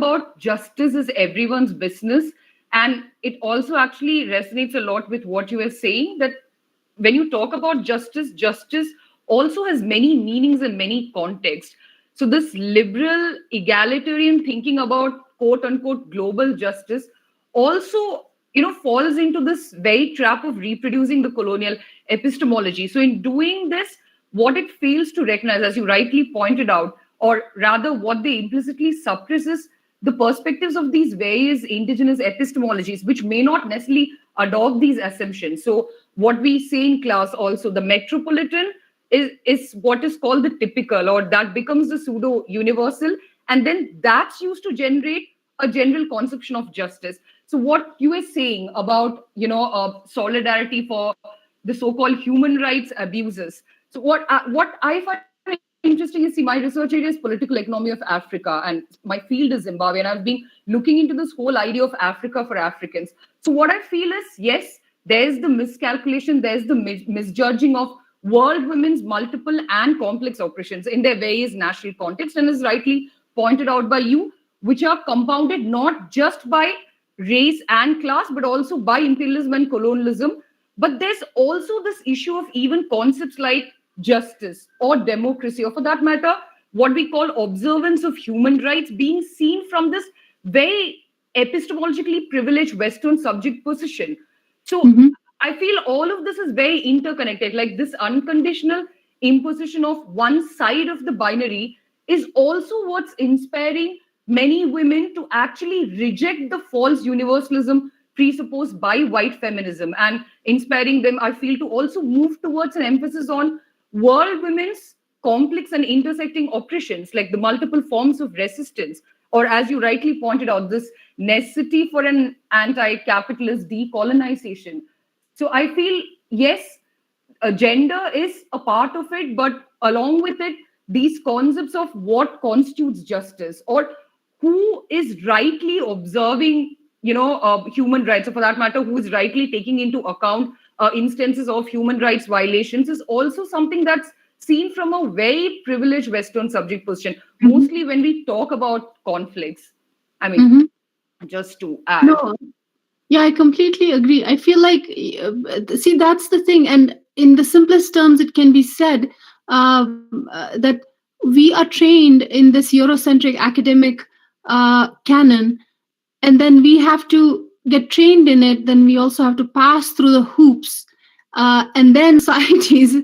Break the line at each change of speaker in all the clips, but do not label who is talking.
about justice is everyone's business. And it also actually resonates a lot with what you were saying, that when you talk about justice, justice also has many meanings and many contexts. So this liberal egalitarian thinking about quote unquote global justice also, falls into this very trap of reproducing the colonial epistemology. So in doing this, what it fails to recognize, as you rightly pointed out, or rather what they implicitly suppress, is the perspectives of these various indigenous epistemologies, which may not necessarily adopt these assumptions. So what we say in class also, the metropolitan is what is called the typical, or that becomes the pseudo universal, and then that's used to generate a general conception of justice. So what you were saying about solidarity for the so-called human rights abuses. So what I find interesting is, see, my research area is political economy of Africa, and my field is Zimbabwe, and I've been looking into this whole idea of Africa for Africans. So what I feel is, yes, there's the miscalculation, there's the misjudging of world women's multiple and complex oppressions in their various national contexts, and as rightly pointed out by you, which are compounded not just by race and class, but also by imperialism and colonialism. But there's also this issue of even concepts like justice or democracy, or for that matter, what we call observance of human rights, being seen from this very epistemologically privileged Western subject position. So I feel all of this is very interconnected. Like this unconditional imposition of one side of the binary is also what's inspiring many women to actually reject the false universalism presupposed by white feminism, and inspiring them, I feel, to also move towards an emphasis on world women's complex and intersecting oppressions, like the multiple forms of resistance, or as you rightly pointed out, this necessity for an anti-capitalist decolonization. So I feel, yes, gender is a part of it, but along with it, these concepts of what constitutes justice, or who is rightly observing, human rights, or for that matter, who is rightly taking into account instances of human rights violations, is also something that's seen from a very privileged Western subject position, mostly when we talk about conflicts. I mean, just to add.
No. Yeah, I completely agree. I feel like, see, that's the thing. And in the simplest terms, it can be said that we are trained in this Eurocentric academic canon, and then we have to get trained in it. Then we also have to pass through the hoops. And then societies,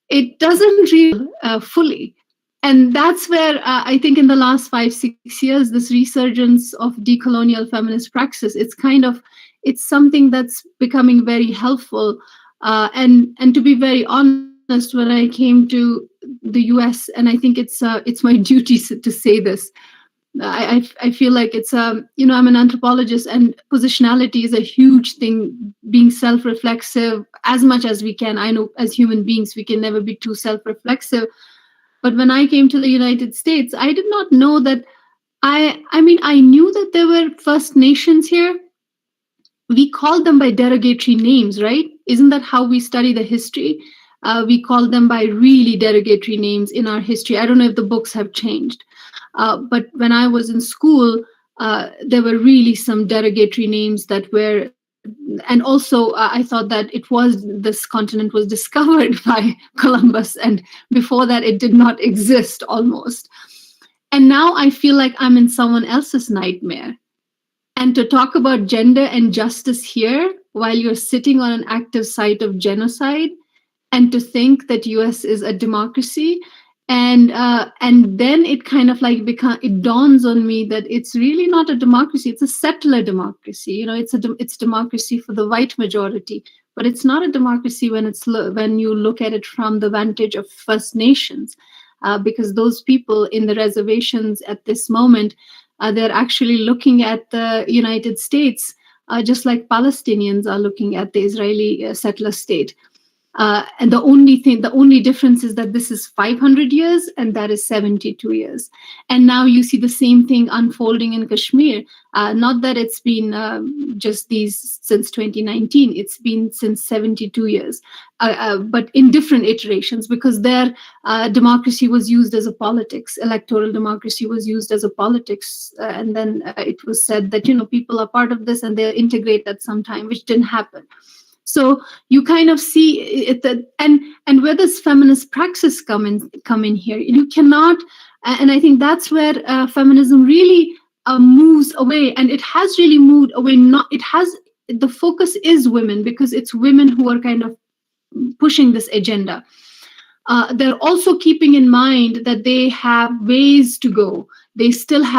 it doesn't really fully. And that's where I think in the last 5-6 years, this resurgence of decolonial feminist praxis, it's something that's becoming very helpful. And to be very honest, when I came to the US, and I think it's my duty to say this, I feel like it's I'm an anthropologist, and positionality is a huge thing. Being self-reflexive as much as we can. I know as human beings we can never be too self-reflexive. But when I came to the United States, I did not know that. I knew that there were First Nations here. We call them by derogatory names, right? Isn't that how we study the history? We call them by really derogatory names in our history. I don't know if the books have changed. But when I was in school, there were really some derogatory names that were, and also I thought that this continent was discovered by Columbus, and before that it did not exist almost. And now I feel like I'm in someone else's nightmare. And to talk about gender and justice here while you're sitting on an active site of genocide, and to think that US is a democracy, and then it kind of like it dawns on me that it's really not a democracy. It's a settler democracy. It's democracy for the white majority, but it's not a democracy when you look at it from the vantage of First Nations, because those people in the reservations at this moment, they're actually looking at the United States just like Palestinians are looking at the Israeli settler state. And the only difference is that this is 500 years and that is 72 years. And now you see the same thing unfolding in Kashmir. Not that it's been just these since 2019, it's been since 72 years, but in different iterations, because their democracy was used as a politics, electoral democracy was used as a politics. And then it was said that, people are part of this and they'll integrate at some time, which didn't happen. So you kind of see it, and where does feminist praxis come in here? You cannot, and I think that's where feminism really moves away, and it has really moved away. Not it has the focus is women, because it's women who are kind of pushing this agenda. They're also keeping in mind that they have ways to go. They still have